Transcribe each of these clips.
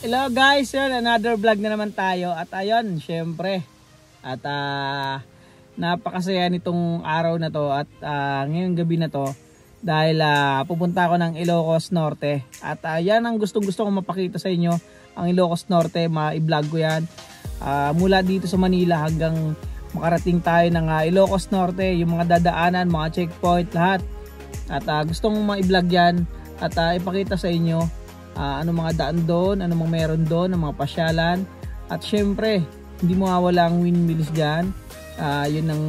Hello guys, yun, another vlog na naman tayo. At ayun, syempre. At napakasaya nitong araw na to at ngayong gabi na to. Dahil pupunta ako ng Ilocos Norte. At yan ang gustong kong mapakita sa inyo. Ang Ilocos Norte, ma-vlog ko yan. Mula dito sa Manila hanggang makarating tayo ng Ilocos Norte. Yung mga dadaanan, mga checkpoint, lahat. At gustong ma-vlog yan. At ipakita sa inyo anong mga daan doon, anong mga meron doon, ang mga pasyalan. At syempre, hindi mawawala ang windmills dyan. Yun ang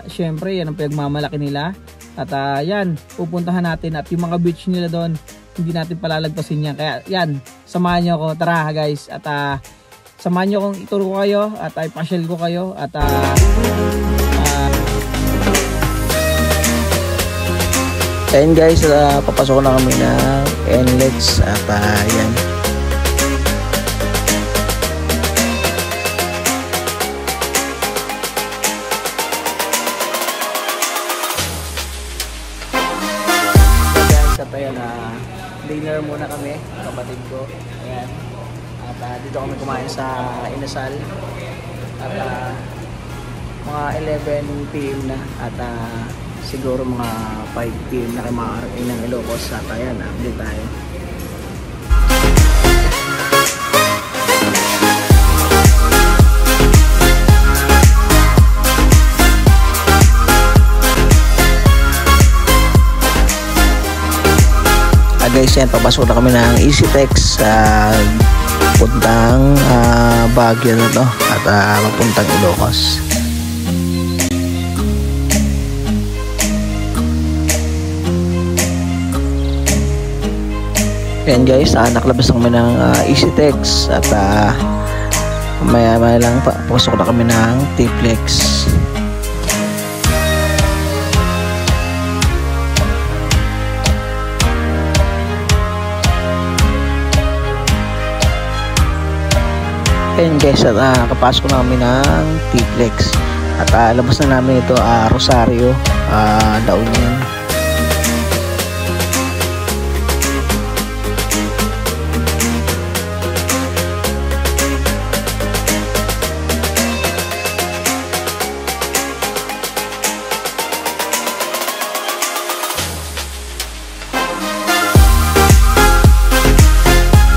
syempre, yan ang pinagmamalaki nila. At yan, pupuntahan natin. At yung mga beach nila doon, hindi natin palalagpasin yan. Kaya yan, samahan nyo ako. Tara guys. At samahan nyo akong ituro ko kayo. At ipasyal ko kayo. At ayun guys, papasok na kami ng NLEX at yan. Guys, at ayan, dinner muna kami, kapatid ko. Ayan. At dito kami kumain sa Inasal. At mga 11 PM na at siguro mga 5 PM na kayo makakarating ng Ilocos at ayan, update tayo. Guys, yan, papasok na kami ng EasyTex puntang Baguio na to at papuntang Ilocos. Ayan guys, nakalabas na kami ng EasyTex at maya lang pasok na kami ng T-Flex. Ayan guys, at kapasok na kami ng T-Flex at labas na namin ito Rosario, La Union.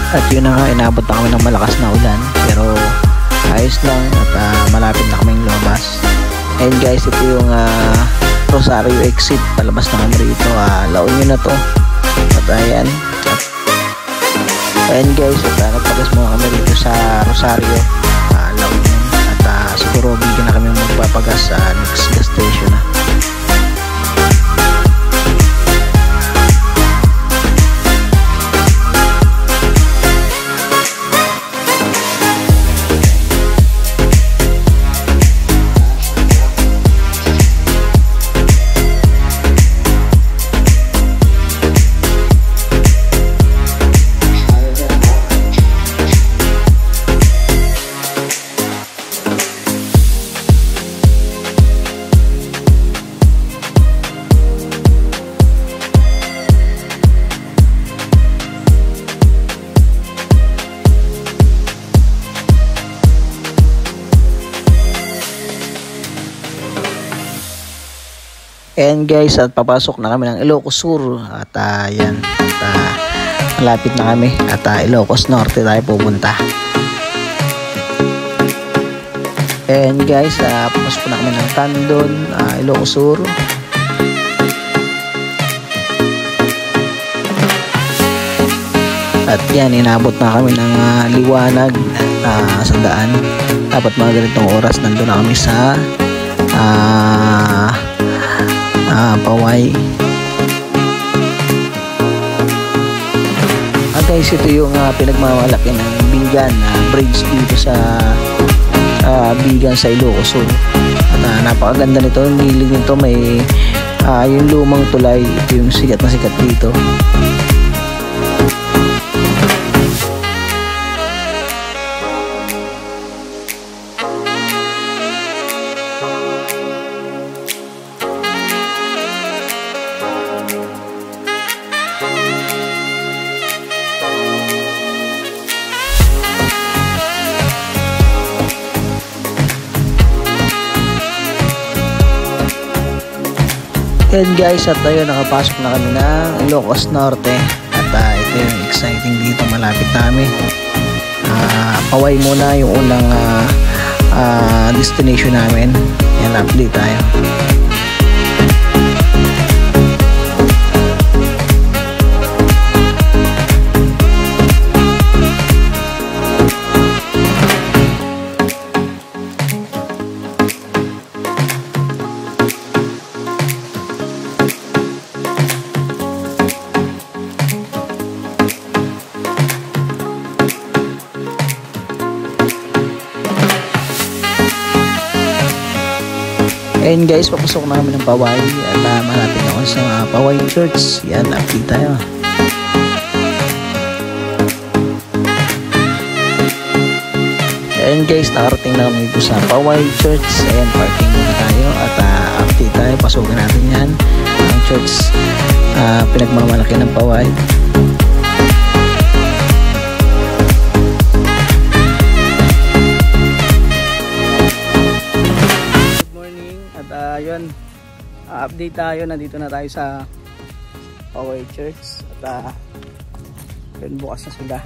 At yun na nga, inabot na kami ng malakas na ulan pero ayos lang at malapit na kaming lumabas. And guys, ito yung Rosario exit, palabas na kami rito, La Union na to. At ayan, guys, at nagpagas muna kami rito sa Rosario, La Union. At siguro bigyan na kami magpapagas sa next gas station na. And guys, at papasok na kami ng Ilocos Sur at yan, at malapit na kami at Ilocos Norte tayo pupunta. And guys, papasok na kami ng Tandon, Ilocos Sur. At yan, inabot na kami ng liwanag sa daan. Dapat mga ganitong oras nandun na kami sa Paway. Guys, ito yung pinagmamalaki ng Bigan bridge dito sa Bigan sa Ilocos Sur. At napakaganda nito, nilig nito, may yung lumang tulay, ito yung sikat na sikat dito. And guys, at ayun, nakapasok na kami ng Ilocos Norte. At ito yung exciting dito, malapit namin. Paway muna yung unang destination namin. Yan, update tayo. And guys, papasok na kami ng Paway at malapit ako sa Paway Church. Yan, update tayo. And guys, nakarating na kami dito sa Paway Church. Ayan, parking muna tayo at update tayo. Pasukin natin yan. Ang church, pinagmamalaki ng Paway. Ayun, update tayo, nandito na tayo sa Paway Church at yun, bukas na sila.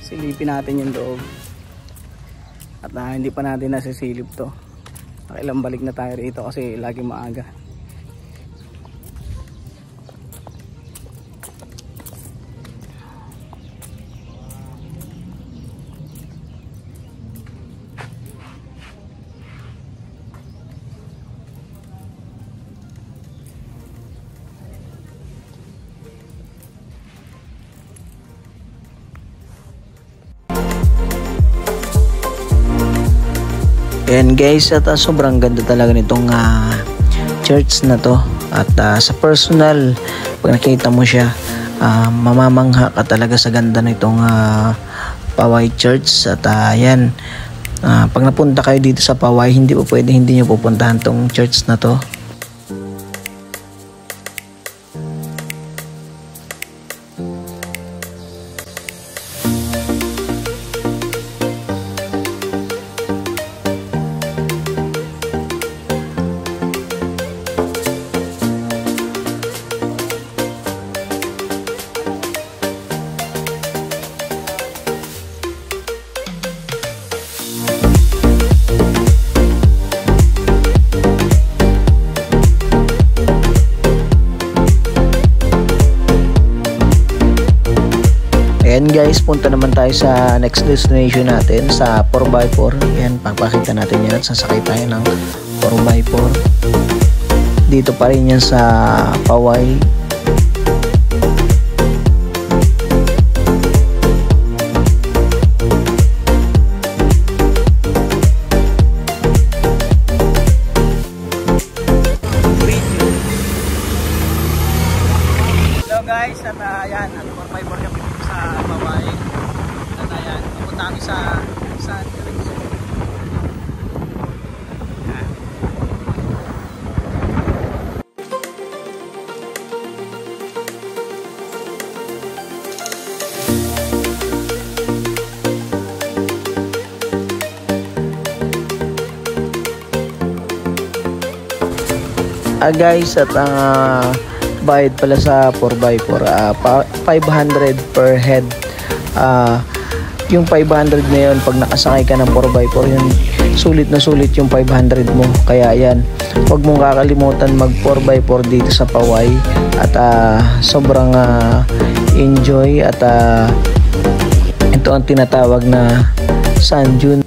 Silipin natin yung loob at hindi pa natin nasisilip to. Nakilang balik na tayo rito kasi lagi maaga. And guys, at sobrang ganda talaga nitong church na to. At sa personal, pag nakita mo siya, mamamangha ka talaga sa ganda nitong Paway Church. At yan, pag napunta kayo dito sa Paway, hindi po pwede hindi nyo pupuntahan tong church na to. And guys, punta naman tayo sa next destination natin sa 4x4. Yan, papakita natin yan at sasakay tayo ng 4x4. Dito pa rin yan sa Paway. Hello guys, at ayan, 4x4 kami sa Paway. At ayan, pupunta kami sa direction. Guys, at ang bayad pala sa 4x4, 500 per head. Yung 500 na yun, pag nakasakay ka ng 4x4, yun, sulit na sulit yung 500 mo. Kaya yan, huwag mong kakalimutan mag 4x4 dito sa Paway. At sobrang enjoy. At ito ang tinatawag na sand dune.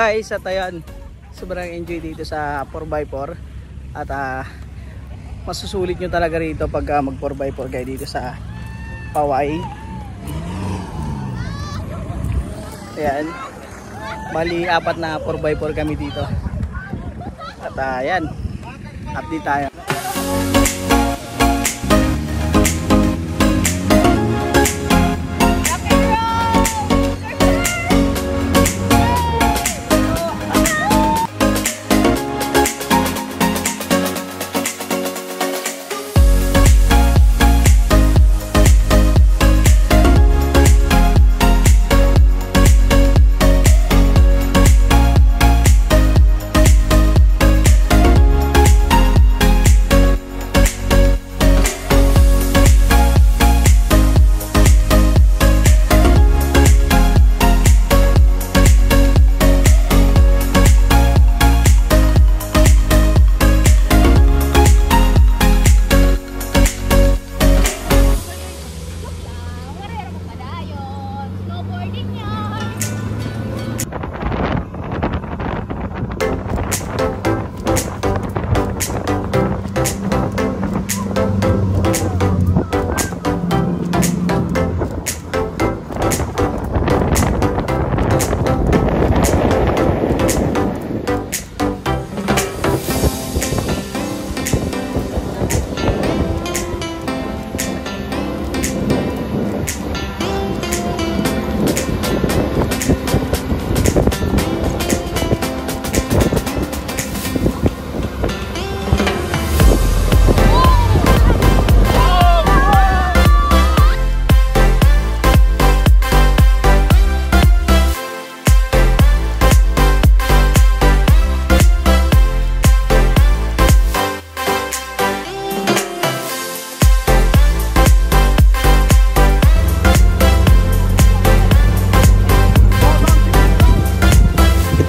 guys, at ayan, sobrang enjoy dito sa 4x4 at masusulit nyo talaga rito pag mag 4x4 kayo dito sa Pawai. Ayan, bali 4 na 4x4 kami dito at ayan, update tayo.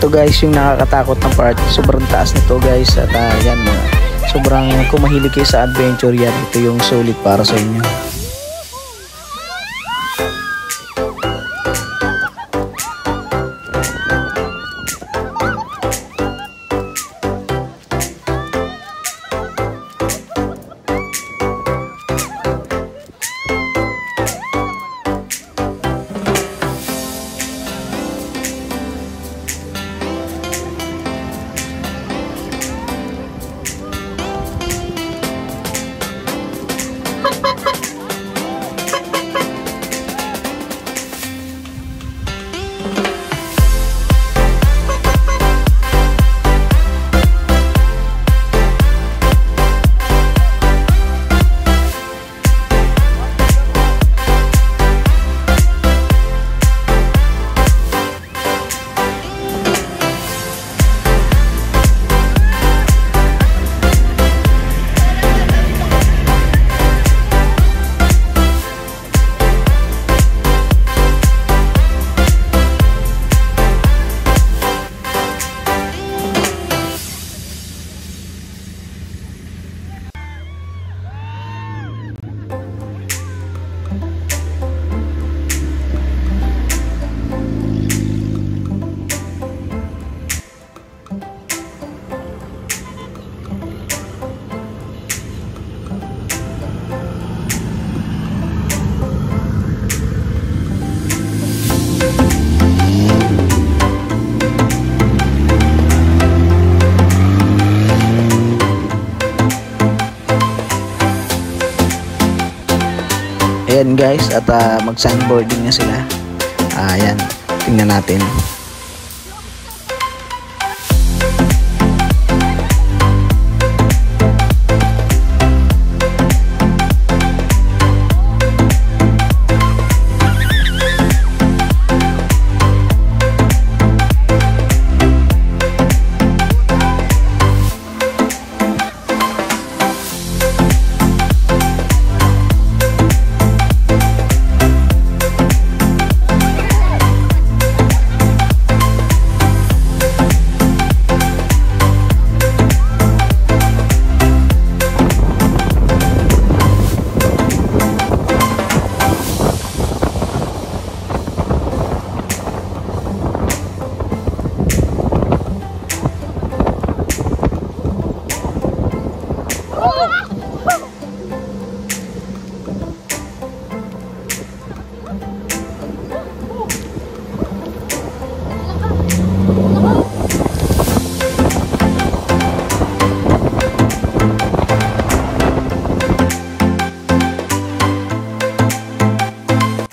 Ito guys yung nakakatakot na part, sobrang taas nito guys at yan, sobrang kung mahilig kayo sa adventure yan, ito yung sulit para sa inyo. Ayan guys, at mag-sandboarding na sila. Ayan, tingnan natin.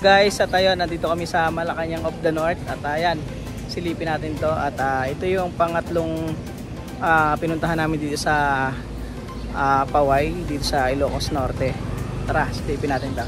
guys, at ayun, nandito kami sa Malacanang of the North. At ayan, silipin natin to. At ito yung pangatlong pinuntahan namin dito sa Paway, dito sa Ilocos Norte. Tara, silipin natin to.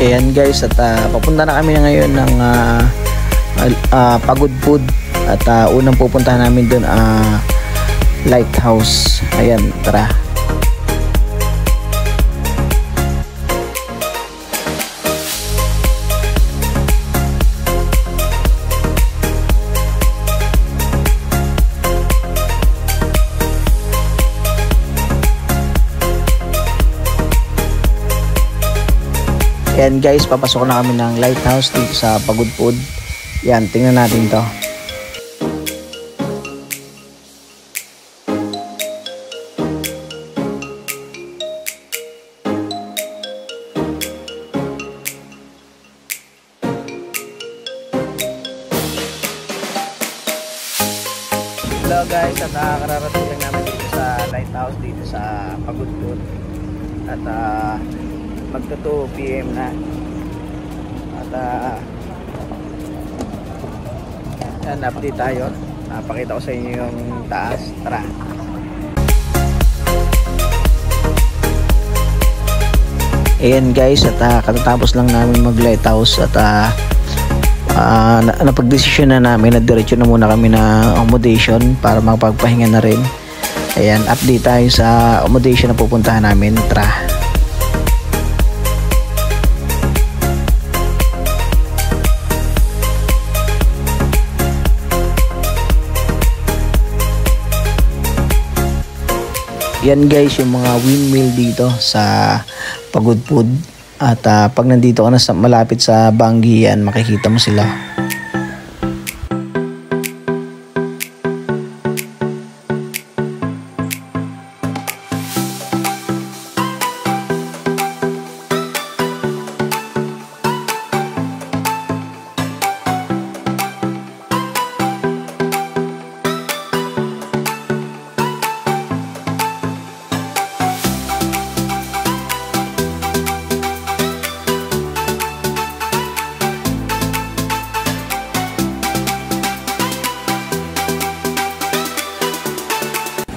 Ayan guys, at papunta na kami na ngayon ng Pagod Food. At unang pupuntahan namin doon Lighthouse. Ayan, tara. Yan guys, papasok na kami ng Lighthouse dito sa Pagod Food. Yan, tingnan natin to. Hello guys, at kararating lang namin dito sa Lighthouse dito sa Pagod Food. At magto 2 PM na. At yan, update tayo. Pakita ko sa inyo yung taas. Tara. Ayan guys, at katatapos lang namin mag Lighthouse. At napagdesisyon na namin na diretso na muna kami na accommodation para magpagpahinga na rin. Ayan, update tayo sa accommodation na pupuntahan namin. Tara. Yan guys, yung mga windmill dito sa Pagod Food. At pag nandito ka na malapit sa Bangi, yan, makikita mo sila.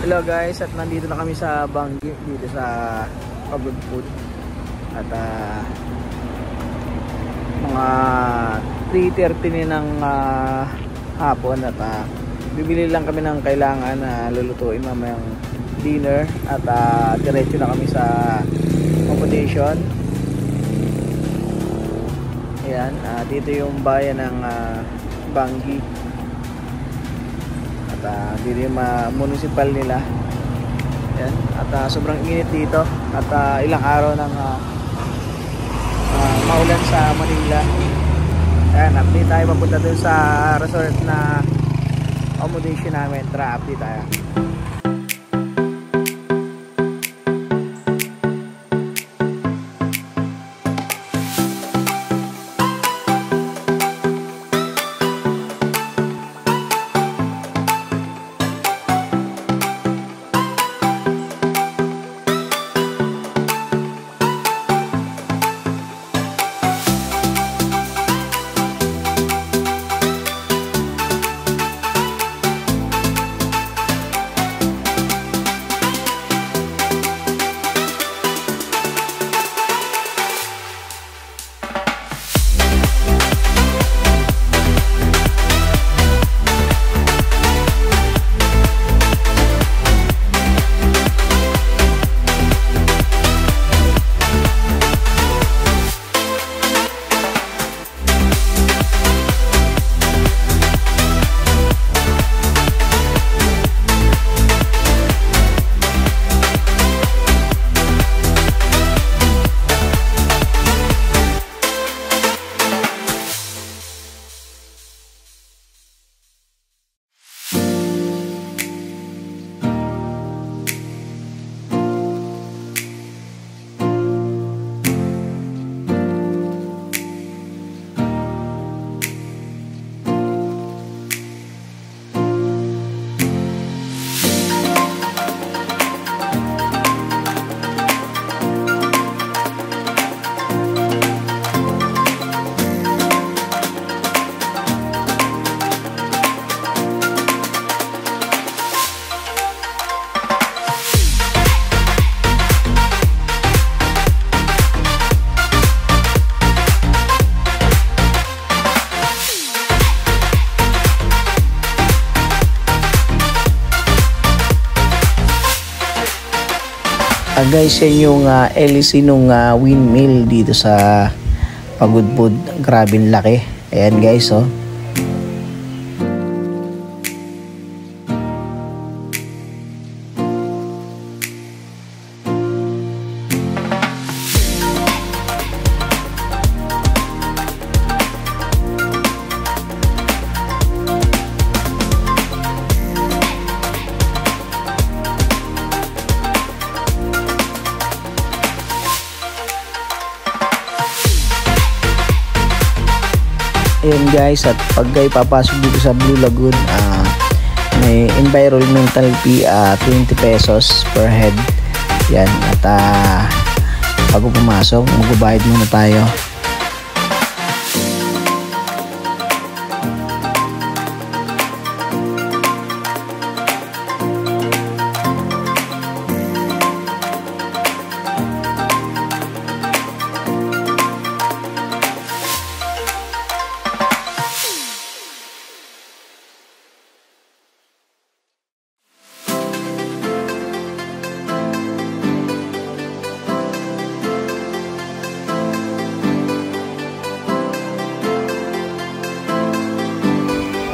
Hello guys, at nandito na kami sa Bangi dito sa Pagod Food. At mga 3:30 ng hapon. At bibili lang kami ng kailangan na lulutuin mamayang dinner. At diretso na kami sa accommodation. Ayan, dito yung bayan ng Bangi. Dito yung municipal nila. Yan. At sobrang init dito. At ilang araw nang maulan sa Manila. Ayan, update tayo papunta dun sa resort na accommodation namin. Tara, update tayo. Guys, yan yung LEC nung windmill dito sa Pagudpud. Grabe laki. Ayan guys, oh. Ayan guys, at pag kayo papasok dito sa Blue Lagoon, may environmental fee 20 pesos per head. Yan, at bago pumasok, magbabayad muna tayo.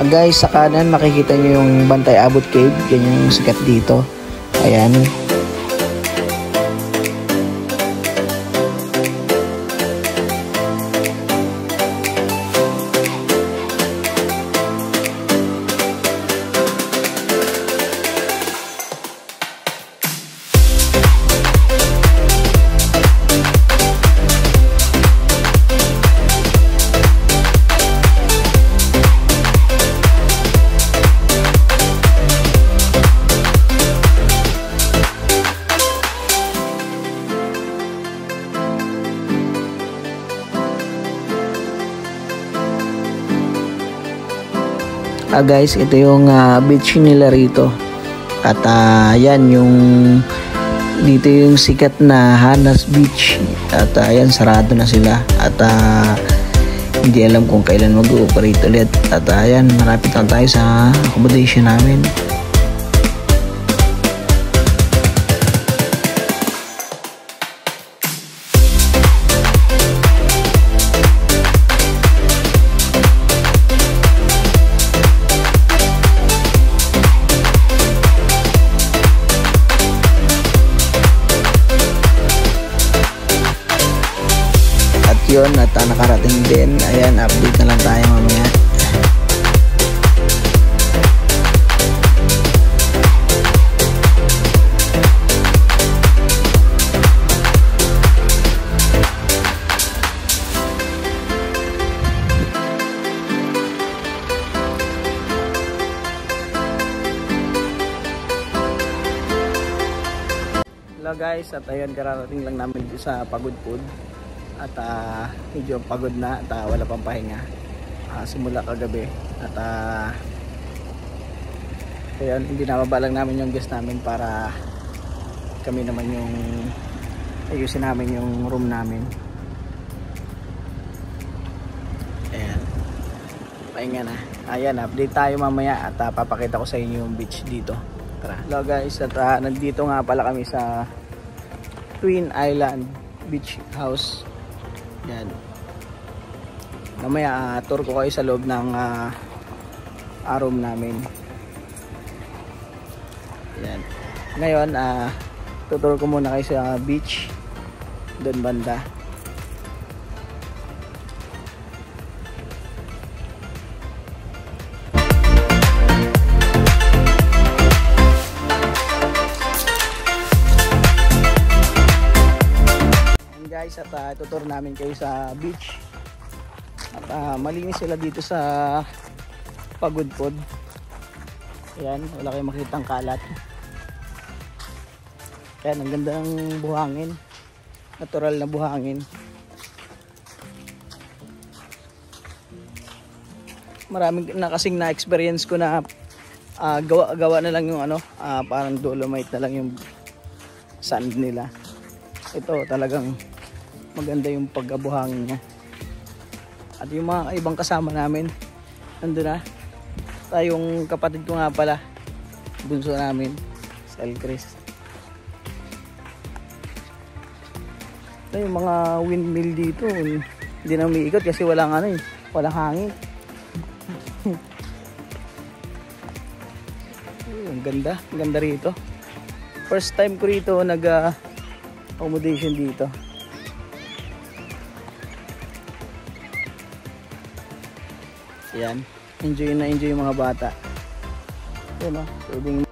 Guys, sa kanan makikita nyo yung Bantay Abot Cave. Yan yung sikat dito. Ayan. Guys, ito yung beach nila rito. At yan yung dito yung sikat na Hanas Beach. At yan, sarado na sila. At hindi alam kung kailan mag-ooperate ulit. At yan, marapit lang tayo sa accommodation namin. Yun, at nakarating din. Ayan, update na lang tayo mamaya. Hello guys, at ayun, kararating lang namin sa Pagudpud. At medyo pagod na at wala pang pahinga simula kagabi. At ayun, hindi nababa lang namin yung guest namin para kami naman yung ayusin namin yung room namin. Ayan, pahinga na. Ayan, update tayo mamaya at papakita ko sa inyo yung beach dito. Tara. Hello guys, at nandito nga pala kami sa Twin Island Beach House. Yan. Mamaya tour ko kayo sa loob ng room namin. Yan. Ngayon tutur ko muna kayo sa beach doon banda. Guys, at tutur namin kayo sa beach. At malinis sila dito sa Pagudpud. Ayan, wala kayong makitang kalat. Ayan, ang ganda ng buhangin. Natural na buhangin. Maraming na kasing na-experience ko na gawa na lang yung parang dolomite na lang yung sand nila. Ito talagang maganda yung pagkabuhangin niya. At yung mga ibang kasama namin nandun na. Tayong kapatid ko nga pala, bunso namin, si El Chris. Yung mga windmill dito, hindi na umiikot kasi walang ano eh, walang hangin. Ang ganda rito. First time ko rito accommodation dito. Yan, enjoy yung mga bata. Yan o, pwedeng.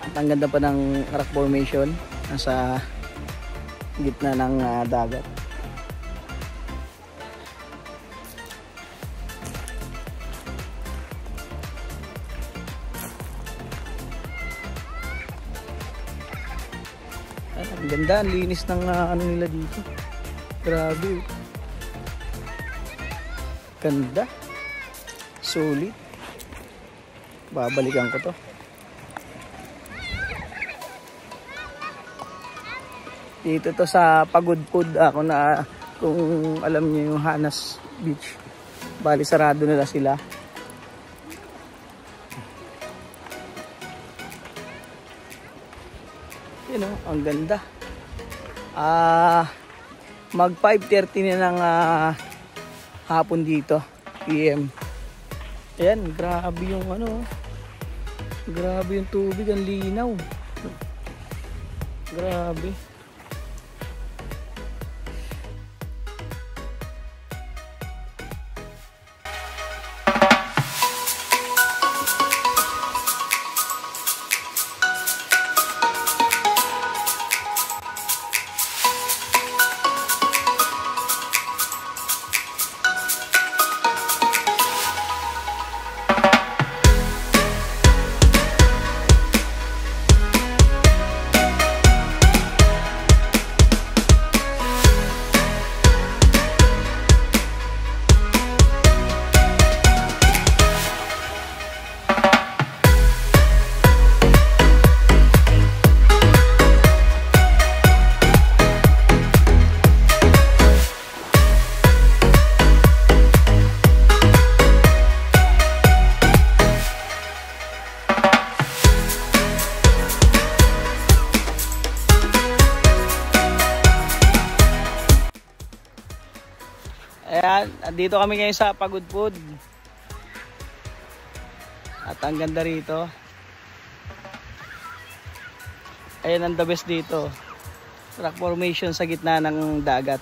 At ang ganda pa ng rock formation, nasa gitna ng dagat. At ang ganda, ang linis ng ano nila dito. Grabe. Ganda. Solid. Babalikan ko to. Dito to sa Pagudpud ako na kung alam niyo yung Hanas Beach. Bali sarado nila sila. You know, ang ganda. Mag 5:30 na ng hapon dito, PM. Ayan, grabe yung ano. Grabe yung tubig, ang linaw. Grabe. Ayan, dito kami ngayon sa Pagudpud. At ang ganda rito. Ayan ang the best dito. Rock formation sa gitna ng dagat.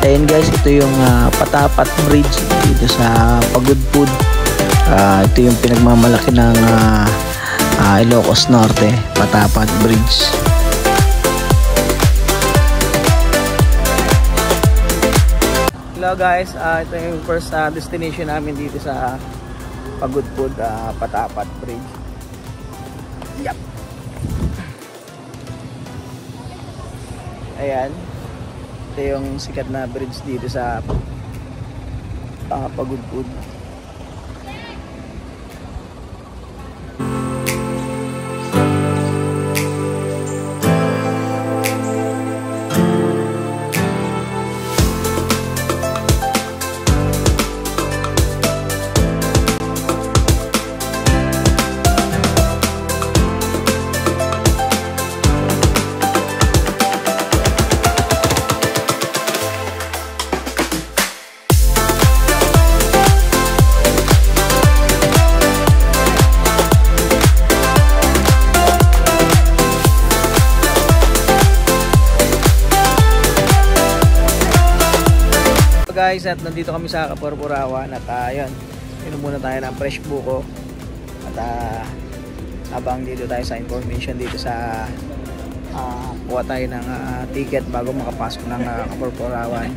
Ayan guys, ito yung Patapat Bridge dito sa Pagudpud. Ito yung pinagmamalaki ng Ilocos Norte, Patapat Bridge. Hello guys, ito yung first destination namin dito sa Pagudpud, Patapat Bridge. Yep. Ayan. Ito yung sikat na bridge dito sa Pagudpud. guys, at nandito kami sa Kapurpurawan at ayun, inom muna tayo ng fresh buko at habang dito tayo sa information dito sa kuha tayo ng ticket bago makapasok ng Kapurpurawan.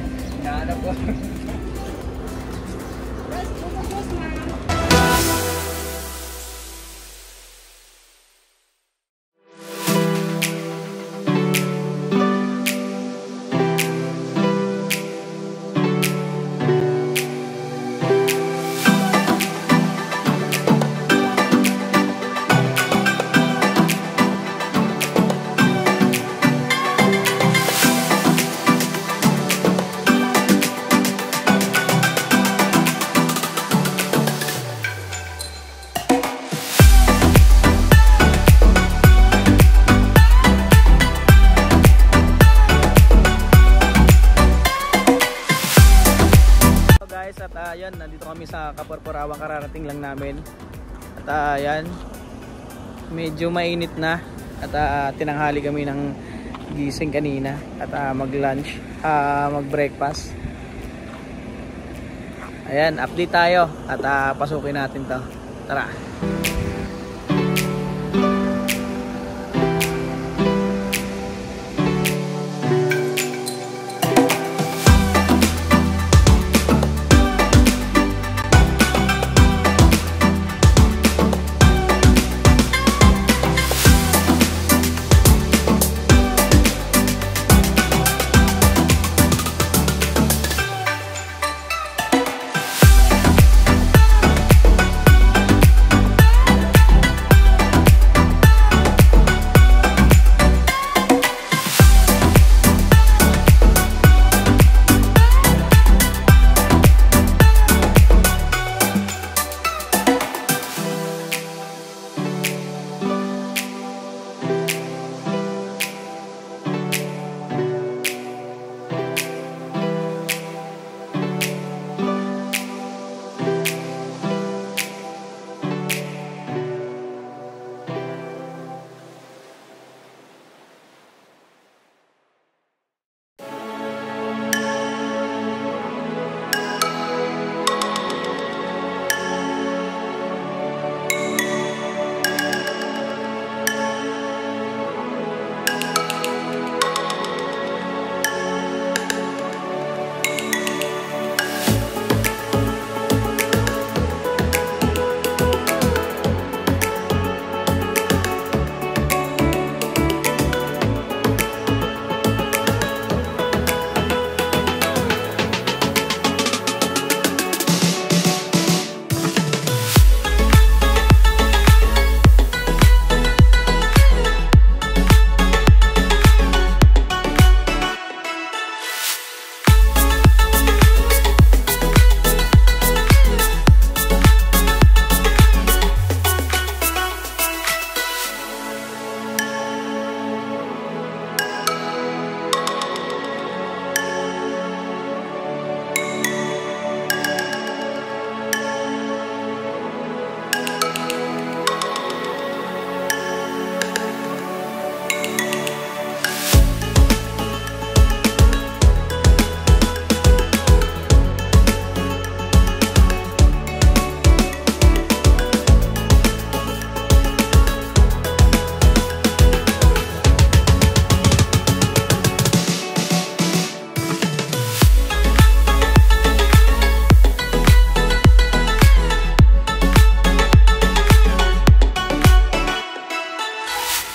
At ayan, nandito kami sa Kapurpurawan, kararating lang namin. At ayan, medyo mainit na at tinanghali kami ng gising kanina at mag-lunch, mag-breakfast. Ayan, update tayo at pasukin natin to. Tara.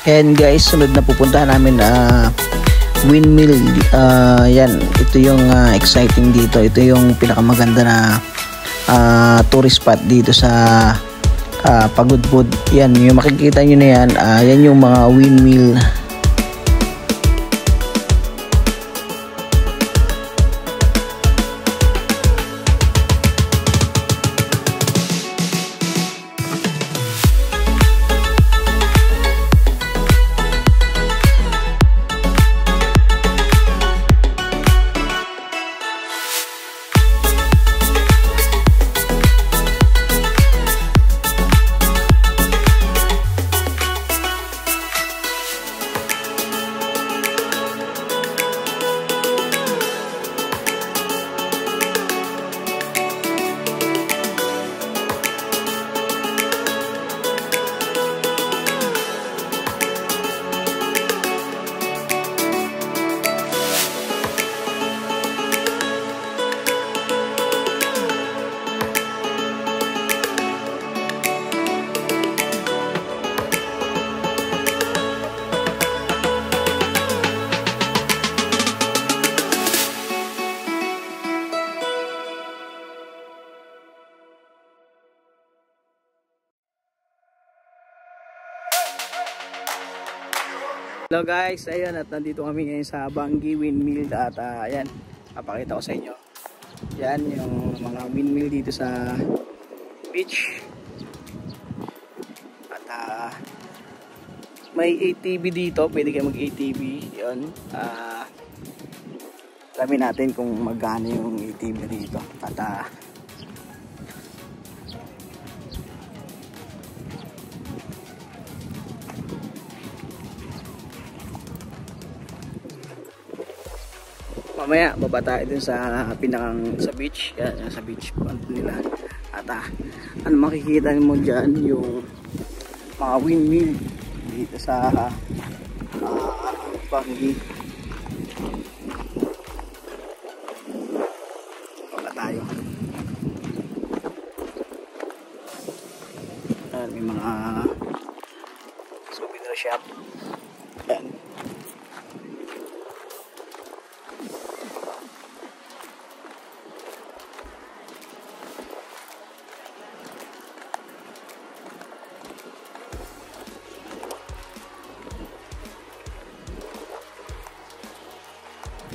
And guys, sunod na pupuntahan namin windmill. Yan, ito yung exciting dito. Ito yung pinakamaganda na tourist spot dito sa Pagudpud. Yan, yung makikita nyo na yan. Yan yung mga windmill. Hello guys, ayun at nandito kami ngayon sa Bangi Windmill at ayan, papakita ko sa inyo. Yan yung mga windmill dito sa beach. At may ATV dito, pwede kayo mag ATV. Yun, alamin natin kung magkano yung ATV dito. At mamaya baba tayo dun sa pinakang sa beach. Yan, sa beach front nila. At ano makikita mo dyan yung mga windmill dito sa Bangi. Baba tayo. Yan, may mga souvenir shop. Yan.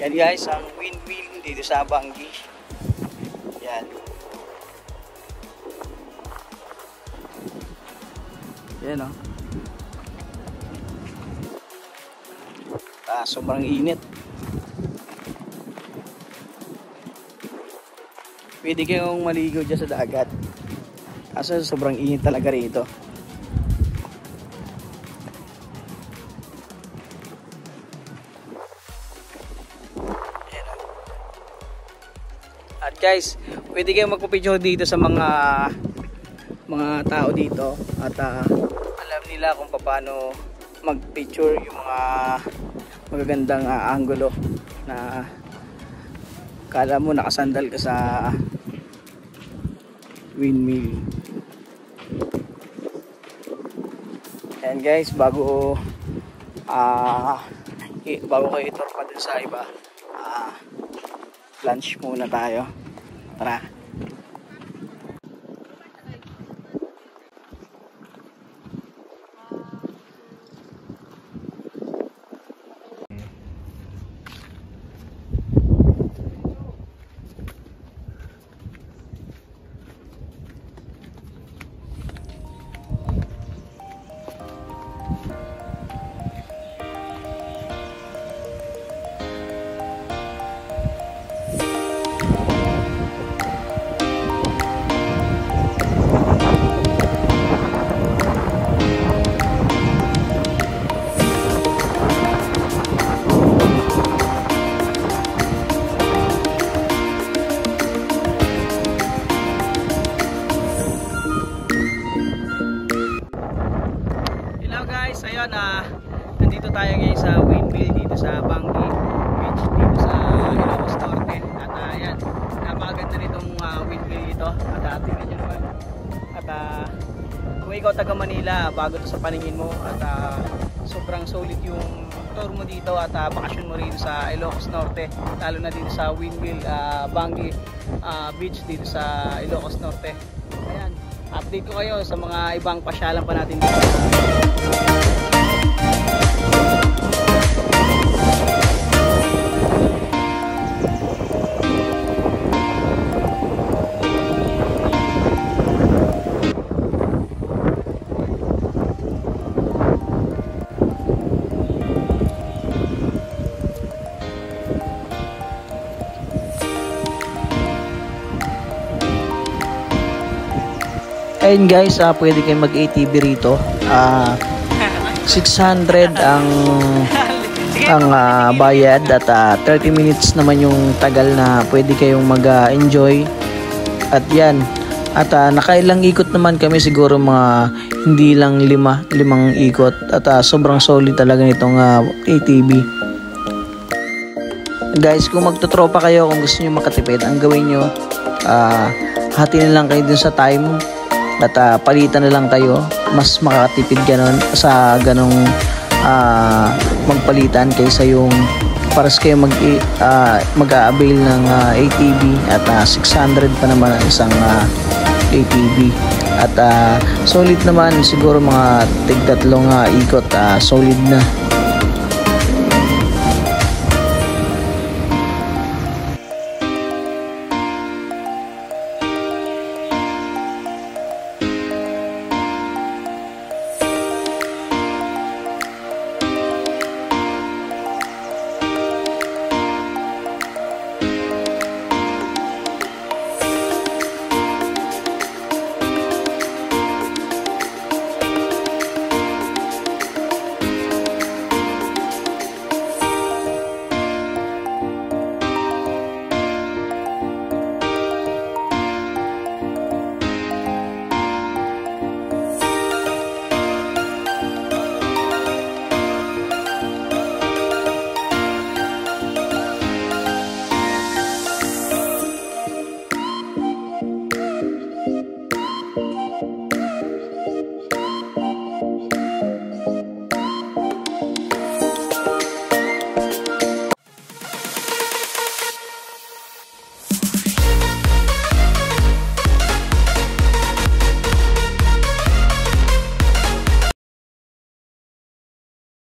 Yan guys, ang windmill dito sa Bangi. Yan. Yan o. Sobrang init. Pwede kayong maligo dyan sa dagat. Kaso sobrang init talaga rito. At guys, pwede kayong magpapicture dito sa mga tao dito. At alam nila kung paano magpicture yung mga magagandang angulo na kala mo nakasandal ka sa windmill. And guys, bago kayo itor pa dun sa iba, lunch muna tayo. Tara. Ayun, nandito tayo ngayon sa windmill dito sa Bangi Beach dito sa Ilocos Norte. At ayan, napakaganda nitong windmill dito. At tingnan nyo naman. At kung ikaw taga Manila, bago to sa paningin mo. At sobrang solid yung tour mo dito at bakasyon mo rin sa Ilocos Norte. Lalo na dito sa windmill Bangi Beach dito sa Ilocos Norte. Ayan, update ko kayo sa mga ibang pasyalan pa natin dito. Ayun guys, pwede kayong mag-ATV rito. 600 ang bayad at 30 minutes naman yung tagal na pwede kayong mag-enjoy. At yan. At nakailang ikot naman kami, siguro mga hindi lang limang ikot. At sobrang solid talaga nitong ATV. Guys, kung magtotropa kayo, kung gusto niyo makatipid, ang gawin niyo, hati na lang kayo dun sa time. At palitan na lang kayo, mas makakatipid ganon sa ganong magpalitan kaysa yung paras kayo mag-a-avail ng ATV at 600 pa naman ang isang ATV. At solid naman, siguro mga tig-tatlong ikot, solid na.